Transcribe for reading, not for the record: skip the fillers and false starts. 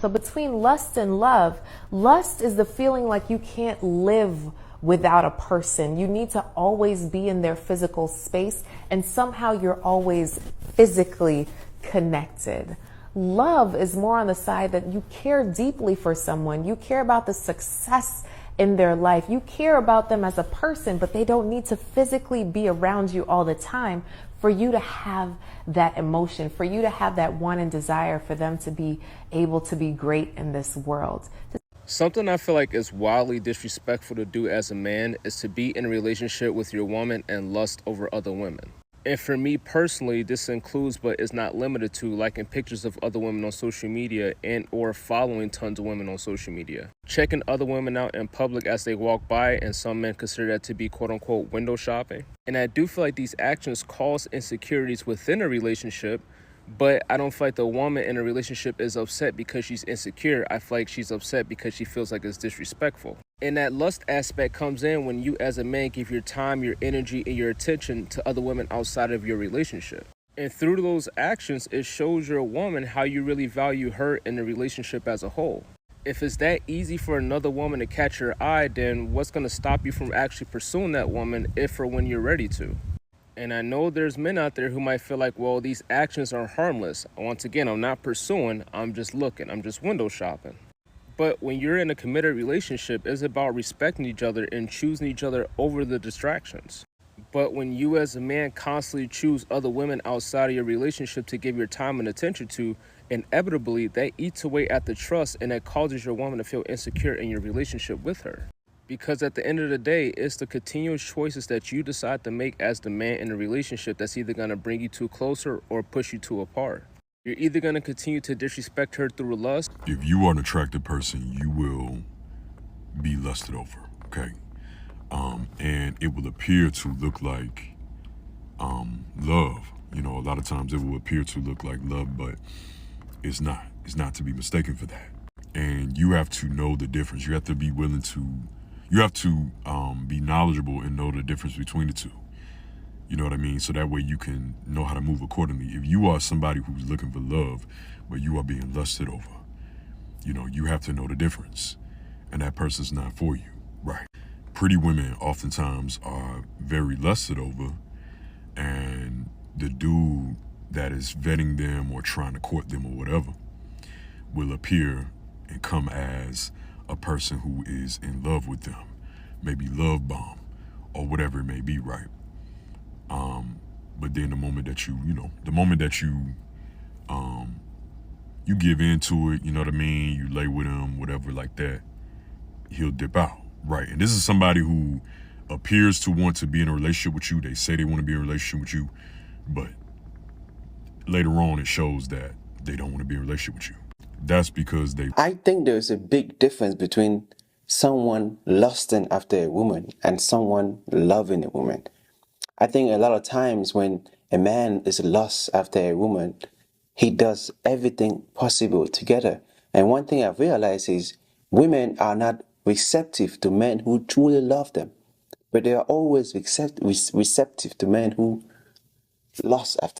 So between lust and love, lust is the feeling like you can't live without a person. You need to always be in their physical space, and somehow you're always physically connected. Love is more on the side that you care deeply for someone. You care about the success in their life. You care about them as a person, but they don't need to physically be around you all the time for you to have that emotion, for you to have that want and desire for them to be able to be great in this world. Something I feel like is wildly disrespectful to do as a man is to be in a relationship with your woman and lust over other women. And for me personally, this includes but is not limited to liking pictures of other women on social media and or following tons of women on social media. Checking other women out in public as they walk by, and some men consider that to be quote unquote window shopping. And I do feel like these actions cause insecurities within a relationship, but I don't feel like the woman in a relationship is upset because she's insecure. I feel like she's upset because she feels like it's disrespectful. And that lust aspect comes in when you as a man give your time, your energy, and your attention to other women outside of your relationship. And through those actions, it shows your woman how you really value her in the relationship as a whole. If it's that easy for another woman to catch your eye, then what's going to stop you from actually pursuing that woman if or when you're ready to? And I know there's men out there who might feel like, well, these actions are harmless. Once again, I'm not pursuing, I'm just looking, I'm just window shopping. But when you're in a committed relationship, it's about respecting each other and choosing each other over the distractions. But when you as a man constantly choose other women outside of your relationship to give your time and attention to, inevitably that eats away at the trust, and that causes your woman to feel insecure in your relationship with her. Because at the end of the day, it's the continuous choices that you decide to make as the man in a relationship that's either going to bring you two closer or push you two apart. You're either going to continue to disrespect her through lust. If you are an attractive person, you will be lusted over, okay? And it will appear to look like love. You know, a lot of times it will appear to look like love, but it's not. It's not to be mistaken for that. And you have to know the difference. You have to be willing to, you have to be knowledgeable and know the difference between the two. You know what I mean? So that way you can know how to move accordingly. If you are somebody who's looking for love, but you are being lusted over, you know, you have to know the difference. And that person's not for you, right? Pretty women oftentimes are very lusted over, and the dude that is vetting them or trying to court them or whatever will appear and come as a person who is in love with them, maybe love bomb or whatever it may be, right? But then the moment that you you give into it, you know what I mean, you lay with him, whatever like that, he'll dip out, right? And this is somebody who appears to want to be in a relationship with you. They say they want to be in a relationship with you, but later on it shows that they don't want to be in a relationship with you. That's because I think there's a big difference between someone lusting after a woman and someone loving a woman. I think a lot of times when a man is lust after a woman, he does everything possible to get her. And one thing I've realized is women are not receptive to men who truly love them, but they are always receptive to men who lust after